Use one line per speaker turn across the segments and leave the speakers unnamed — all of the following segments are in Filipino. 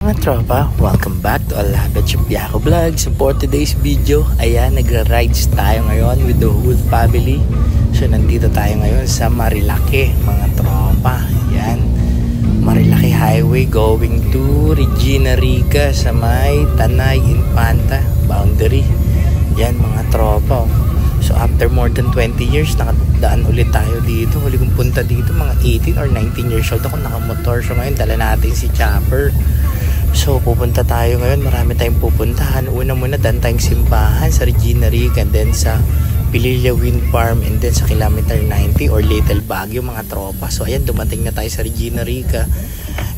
Mga tropa, welcome back to Alabet Biako Vlog. So for today's video, ayan, nagra-rides tayo ngayon with the whole family. So nandito tayo ngayon sa Marilake, mga tropa. Ayan, Marilake Highway going to Regina Rica sa may Tanay Infanta boundary. Ayan mga tropa. So after more than 20 years, nakadaan ulit tayo dito. Huli kong punta dito, mga 18 or 19 years old ako nakamotor. So ngayon, dala natin si Chopper. So pupunta tayo ngayon, marami tayong pupuntahan. Una muna, dan tayong simbahan sa Regina Rica, and then sa Pililla Wind Farm, and then sa kilometer 90 or Little Baguio mga tropa. So ayan, dumating na tayo sa Regina Rica.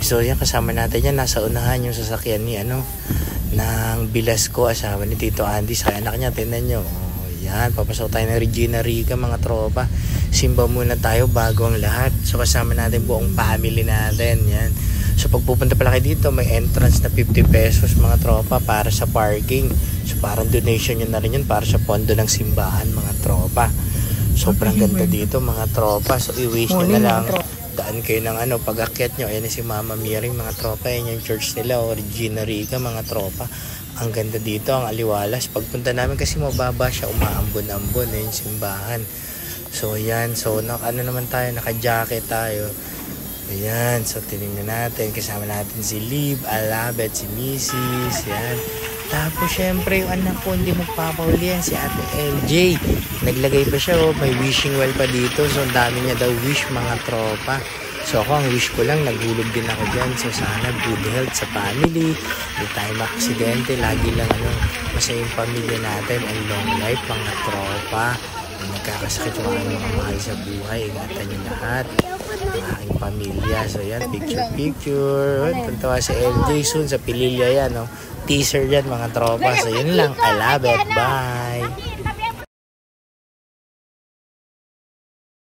So yan, kasama natin yan, nasa unahan yung sasakyan ni ng Bilasco, asawa ni Tito Andy, sa anak niya. Tingnan nyo, yan, papasok tayo ng Regina Rica mga tropa. Simba muna tayo bago ang lahat. So kasama natin buong family natin. Yan. So pag pupunta pala kayo dito, may entrance na 50 pesos mga tropa para sa parking. So parang donation nyo na rin yun para sa pondo ng simbahan mga tropa. Sobrang ganda dito mga tropa. So i-wish nyo na lang, daan kayo ng pag-akyat nyo. Ayan na si Mama Miring mga tropa. Ayan yung church nila, Regina Rica mga tropa. Ang ganda dito, ang aliwalas. Pagpunta namin kasi mababa siya, umaambon-ambon yung simbahan. So yan, so naman tayo, naka-jacket tayo. Ayan, so tinignan natin, kasama natin si Liv, Alabet, si Mrs. Yan. Tapos syempre yung anak ko hindi magpapahuli yan, si Ate LJ. Naglagay pa siya, may wishing well pa dito. So ang dami niya daw wish mga tropa. So ako, ang wish ko lang, naghulog din ako dyan. So sana good health sa family, hindi tayo makaksidente, lagi lang masaya yung pamilya natin, and long life mga tropa. Nagkakasakit yung aking mga mahal sa buhay, ingatan yung lahat ng aking pamilya. So yan, picture. Tuntawa si LJ soon sa Pililla yan, teaser yan mga tropa. So yun lang, I love it, bye.